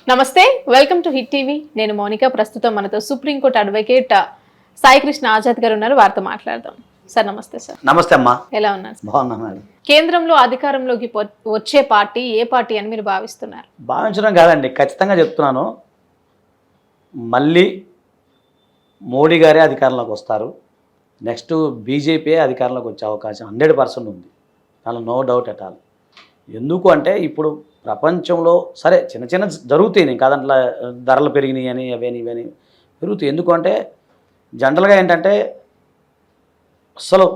నమస్తే, welcome to hit TV. నేను మౌనిక. ప్రస్తుతం మనతో సుప్రీంకోర్టు అడ్వకేట్ సాయి కృష్ణ ఆజాద్ గారు ఉన్నారు. వారితో మాట్లాడదాం. సార్ నమస్తే. సార్ నమస్తే అమ్మా. ఎలా ఉన్నారు? బాగున్నా మేడం. కేంద్రంలో అధికారంలోకి వచ్చే పార్టీ ఏ పార్టీ అని మీరు భావిస్తున్నారు? భావించడం కాదండి, ఖచ్చితంగా చెప్తున్నాను. మళ్ళీ మోడీ గారే అధికారంలోకి వస్తారు. నెక్స్ట్ బీజేపీ అధికారంలోకి వచ్చే అవకాశం 100% ఉంది. దానిలో నో డౌట్ అట్ ఆల్. ఎందుకు అంటే ఇప్పుడు ప్రపంచంలో సరే చిన్న చిన్న జరుగుతాయి, నేను కాదంట్లా ధరలు పెరిగినాయి అని ఇవని పెరుగుతాయి. ఎందుకు అంటే జనరల్గా ఏంటంటే అసలు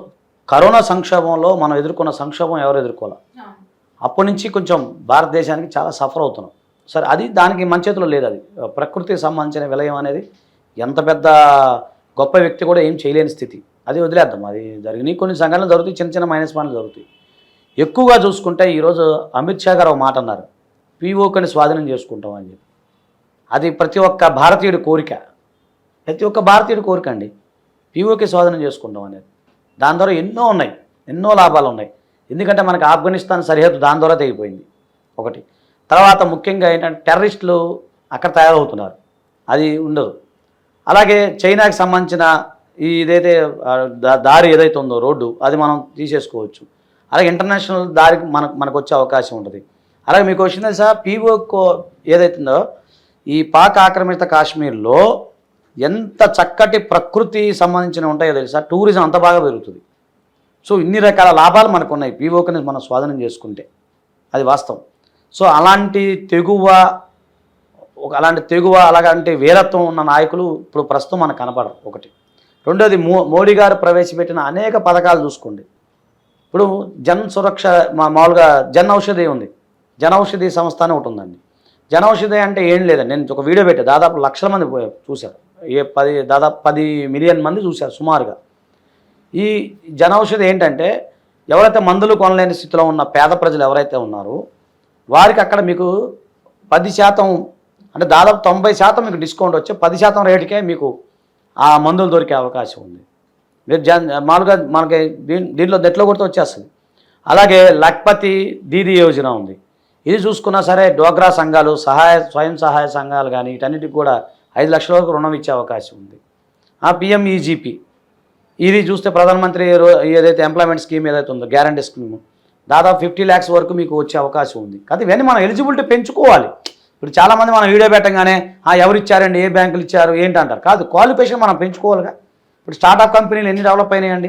కరోనా సంక్షోభంలో మనం ఎదుర్కొన్న సంక్షోభం ఎవరు ఎదుర్కోవాలి. అప్పటి నుంచి కొంచెం భారతదేశానికి చాలా సఫర్ అవుతున్నాం. సరే అది దానికి మన చేతిలో లేదు. అది ప్రకృతికి సంబంధించిన విలయం అనేది ఎంత పెద్ద గొప్ప వ్యక్తి కూడా ఏం చేయలేని స్థితి. అది వదిలేద్దాం. అది జరిగినాయి, కొన్ని సంఘటనలు జరుగుతాయి, చిన్న చిన్న మైనస్ పాయింట్లు జరుగుతాయి. ఎక్కువగా చూసుకుంటే ఈరోజు అమిత్ షా గారు ఒక మాట అన్నారు, పీఓకని స్వాధీనం చేసుకుంటాం అని చెప్పి. అది ప్రతి ఒక్క భారతీయుడి కోరిక, ప్రతి ఒక్క భారతీయుడి కోరిక అండి, పీఓకే స్వాధీనం చేసుకుంటాం అనేది. దాని ద్వారా ఎన్నో ఉన్నాయి, ఎన్నో లాభాలు ఉన్నాయి. ఎందుకంటే మనకి ఆఫ్ఘనిస్తాన్ సరిహద్దు దాని ద్వారా తెగిపోయింది ఒకటి. తర్వాత ముఖ్యంగా ఏంటంటే టెర్రరిస్టులు అక్కడ తయారవుతున్నారు, అది ఉండదు. అలాగే చైనాకి సంబంధించిన ఇదైతే దారి ఏదైతే ఉందో రోడ్డు, అది మనం తీసేసుకోవచ్చు. అలాగే ఇంటర్నేషనల్ దారికి మనకు వచ్చే అవకాశం ఉంటుంది. అలాగే మీకు వచ్చింది సార్, పీఓకో ఏదైతుందో ఈ పాక్ ఆక్రమిత కాశ్మీర్లో ఎంత చక్కటి ప్రకృతి సంబంధించిన ఉంటాయో తెలుసా, టూరిజం అంత బాగా పెరుగుతుంది. సో ఇన్ని రకాల లాభాలు మనకు ఉన్నాయి పీఓకని మనం స్వాధీనం చేసుకుంటే, అది వాస్తవం. సో అలాంటి తెగువ అలాగంటే వీరత్వం ఉన్న నాయకులు ఇప్పుడు ప్రస్తుతం మనకు కనపడరు ఒకటి. రెండోది మోడీ గారు ప్రవేశపెట్టిన అనేక పథకాలు చూసుకోండి. ఇప్పుడు జన్ సురక్ష మామూలుగా జన్ ఔషధి ఉంది, జన్ ఔషధి సంస్థ అని ఒకటి ఉందండి. జన్ ఔషధి అంటే ఏం లేదండి, నేను ఒక వీడియో పెట్టా, దాదాపు లక్షల మంది చూశారు, దాదాపు 10 మిలియన్ మంది చూశారు సుమారుగా. ఈ జన్ ఔషధి ఏంటంటే ఎవరైతే మందులు కొనలేని స్థితిలో ఉన్న పేద ప్రజలు ఎవరైతే ఉన్నారో వారికి అక్కడ మీకు 10% అంటే దాదాపు 90% మీకు డిస్కౌంట్ వచ్చి 10% రేటుకే మీకు ఆ మందులు దొరికే అవకాశం ఉంది. మీరు మామూలుగా మనకి దీంట్లో నెట్లో కొడితే వచ్చేస్తుంది. అలాగే లఖ్పతి దీదీ యోజన ఉంది, ఇది చూసుకున్నా సరే డ్వాక్రా సంఘాలు, స్వయం సహాయ సంఘాలు కానీ వీటన్నిటికి కూడా 5 లక్షల వరకు రుణం ఇచ్చే అవకాశం ఉంది. ఆ పిఎంఈజీపీ ఇది చూస్తే ప్రధానమంత్రి ఏదైతే ఎంప్లాయ్మెంట్ స్కీమ్ ఏదైతే ఉందో గ్యారంటీ స్కీమ్, దాదాపు 50 lakhs వరకు మీకు వచ్చే అవకాశం ఉంది. కానీ ఇవన్నీ మనం ఎలిజిబిలిటీ పెంచుకోవాలి. ఇప్పుడు చాలామంది మనం వీడియో పెట్టగానే ఎవరు ఇచ్చారండి, ఏ బ్యాంకులు ఇచ్చారు ఏంటంటారు. కాదు, క్వాలిఫికేషన్ మనం పెంచుకోవాలిగా. ఇప్పుడు స్టార్టప్ కంపెనీలు ఎన్ని డెవలప్ అయినాయండి,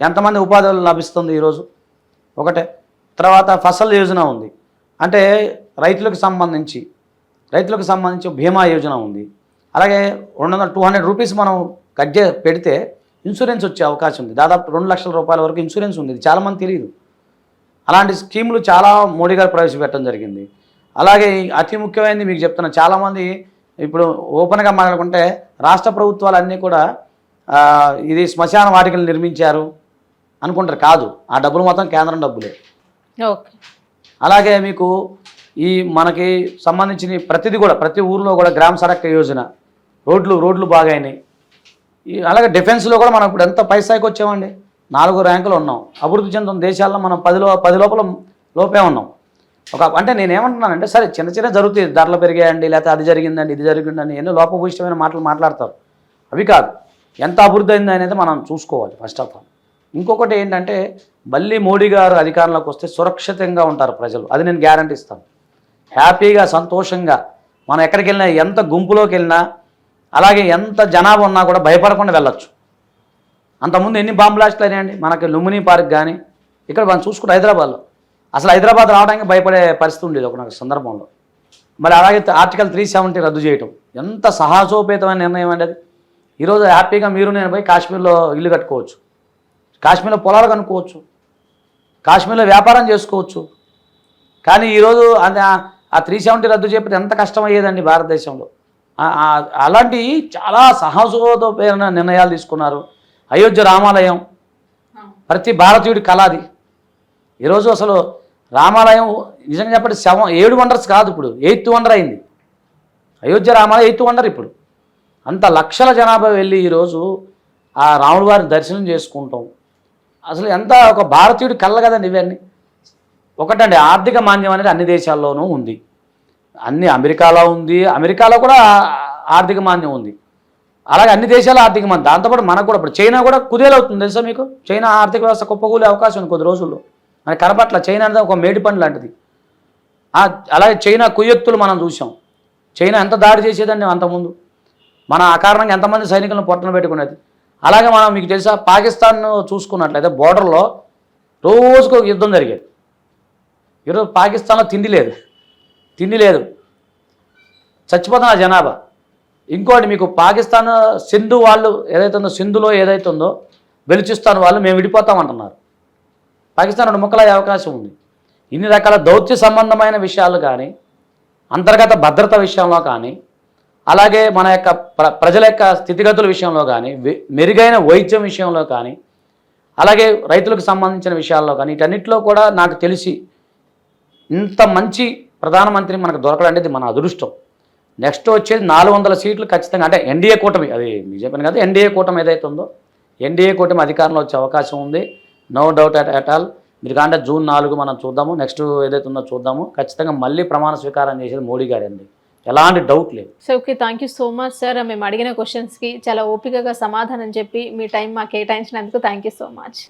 ఎంతమంది ఉపాధి లభిస్తుంది ఈరోజు ఒకటే. తర్వాత ఫసల్ యోజన ఉంది, అంటే రైతులకు సంబంధించి బీమా యోజన ఉంది. అలాగే 200 రూపీస్ మనం కట్ పెడితే ఇన్సూరెన్స్ వచ్చే అవకాశం ఉంది. దాదాపు 2 లక్షల రూపాయల వరకు ఇన్సూరెన్స్ ఉంది. ఇది చాలామంది తెలియదు. అలాంటి స్కీములు చాలా మోడీ గారు ప్రవేశపెట్టడం జరిగింది. అలాగే అతి ముఖ్యమైనది మీకు చెప్తున్నా, చాలామంది ఇప్పుడు ఓపెన్గా మాట్లాడుకుంటే రాష్ట్ర ప్రభుత్వాలు అన్నీ కూడా ఇది శ్మశాన వాటికలు నిర్మించారు అనుకుంటారు. కాదు, ఆ డబ్బులు మొత్తం కేంద్రం డబ్బులే. అలాగే మీకు ఈ మనకి సంబంధించిన ప్రతిదీ కూడా ప్రతి ఊరిలో కూడా గ్రామ సడక్ యోజన, రోడ్లు బాగా అయినాయి. అలాగే డిఫెన్స్లో కూడా మనం ఇప్పుడు ఎంత పైసాకి వచ్చామండి, 4 ర్యాంకులు ఉన్నాం. అభివృద్ధి చెందుతున్న దేశాల్లో మనం 10 లోపే ఉన్నాం. అంటే నేనేమంటున్నానంటే సరే చిన్న చిన్న జరుగుతాయి, ధరలు పెరిగాయండి, లేకపోతే అది జరిగిందండి ఇది జరిగిందని ఎన్నో లోపభూయిష్టమైన మాటలు మాట్లాడతారు. అవి కాదు, ఎంత అభివృద్ధి అయింది అనేది మనం చూసుకోవాలి ఫస్ట్ ఆఫ్ ఆల్. ఇంకొకటి ఏంటంటే మళ్ళీ మోడీ గారు అధికారంలోకి వస్తే సురక్షితంగా ఉంటారు ప్రజలు, అది నేను గ్యారంటీ ఇస్తాను. హ్యాపీగా సంతోషంగా మనం ఎక్కడికి వెళ్ళినా, ఎంత గుంపులోకి వెళ్ళినా, అలాగే ఎంత జనాభా ఉన్నా కూడా భయపడకుండా వెళ్ళొచ్చు. అంతకుముందు ఎన్ని బాంబ్ బ్లాస్ట్లు అయినాయండి మనకి లుంబిని పార్క్ కానీ, ఇక్కడ మనం చూసుకుంటే హైదరాబాద్లో అసలు హైదరాబాద్ రావడానికి భయపడే పరిస్థితి ఉండేది ఒక సందర్భంలో. మరి అలాగే ఆర్టికల్ 370 రద్దు చేయటం ఎంత సాహసోపేతమైన నిర్ణయం అండి అది. ఈరోజు హ్యాపీగా మీరు నేను పోయి కాశ్మీర్లో ఇల్లు కట్టుకోవచ్చు, కాశ్మీర్లో పొలాలు కనుక్కోవచ్చు, కాశ్మీర్లో వ్యాపారం చేసుకోవచ్చు. కానీ ఈరోజు ఆ 370 రద్దు చేయకపోతే ఎంత కష్టమయ్యేదండి భారతదేశంలో. అలాంటి చాలా సాహసోపేతమైన నిర్ణయాలు తీసుకున్నారు. అయోధ్య రామాలయం ప్రతి భారతీయుడి కళ అది. ఈరోజు అసలు రామాలయం నిజంగా చెప్పండి 7 వండర్స్ కాదు, ఇప్పుడు 8th వండర్ అయింది. అయోధ్య రామాలయం 8th వండర్. ఇప్పుడు అంత లక్షల జనాభా వెళ్ళి ఈరోజు ఆ రాముడి వారిని దర్శనం చేసుకుంటాం. అసలు ఎంత ఒక భారతీయుడి కళ్ళ కదండి ఇవన్నీ. ఒకటండి, ఆర్థిక మాంద్యం అనేది అన్ని దేశాల్లోనూ ఉంది. అన్ని అమెరికాలో ఉంది, అమెరికాలో కూడా ఆర్థిక మాంద్యం ఉంది, అలాగే అన్ని దేశాల ఆర్థిక మాంద్యం. దాంతోపాటు మనకు కూడా ఇప్పుడు చైనా కూడా కుదేలవుతుంది తెలుసా మీకు? చైనా ఆర్థిక వ్యవస్థ కుప్పకూలే అవకాశం ఉంది కొద్ది రోజుల్లో. మనకి కనపట్ల చైనా అనేది ఒక మేడి పండు లాంటిది. అలాగే చైనా కుయ్యత్తులు మనం చూసాం. చైనా ఎంత దాడి చేసేదండి అంతకుముందు, మన అకారణంగా ఎంతమంది సైనికులను పొట్టన పెట్టుకునేది. అలాగే మనం మీకు తెలుసా పాకిస్తాన్ చూసుకున్నట్లయితే బోర్డర్లో రోజుకు ఒక యుద్ధం జరిగేది. ఈరోజు పాకిస్తాన్లో తిండి లేదు, చచ్చిపోతున్న జనాభా. ఇంకోటి మీకు పాకిస్తాన్ సింధు వాళ్ళు ఏదైతే ఉందో, సింధులో ఏదైతే ఉందో బెలుచిస్తాన్ వాళ్ళు మేము విడిపోతామంటున్నారు. పాకిస్తాన్ 2 ముక్కలయ్యే అవకాశం ఉంది. ఇన్ని రకాల దౌత్య సంబంధమైన విషయాలు కానీ, అంతర్గత భద్రత విషయంలో కానీ, అలాగే మన యొక్క ప్రజల యొక్క స్థితిగతుల విషయంలో కానీ, మెరుగైన వైద్యం విషయంలో కానీ, అలాగే రైతులకు సంబంధించిన విషయాల్లో కానీ, వీటన్నిటిలో కూడా నాకు తెలిసి ఇంత మంచి ప్రధానమంత్రి మనకు దొరకడం అనేది మన అదృష్టం. నెక్స్ట్ వచ్చేది 400 సీట్లు ఖచ్చితంగా, అంటే ఎన్డీఏ కూటమి, అది మీకు చెప్పాను కదా, ఎన్డీఏ కూటమి ఏదైతే ఉందో ఎన్డీఏ కూటమి అధికారంలో వచ్చే అవకాశం ఉంది. No doubt at all. మీరు కాంటే జూన్ 4 మనం చూద్దాము, నెక్స్ట్ ఏదైతే ఉందో చూద్దాము. ఖచ్చితంగా మళ్ళీ ప్రమాణ స్వీకారం చేసేది మోడీ గారి అండి, ఎలాంటి డౌట్ లేదు. So okay, thank you so much sir. మేము అడిగిన క్వశ్చన్స్కి చాలా ఓపికగా సమాధానం చెప్పి మీ టైం మాకు కేటాయించినందుకు థ్యాంక్ యూ సో మచ్.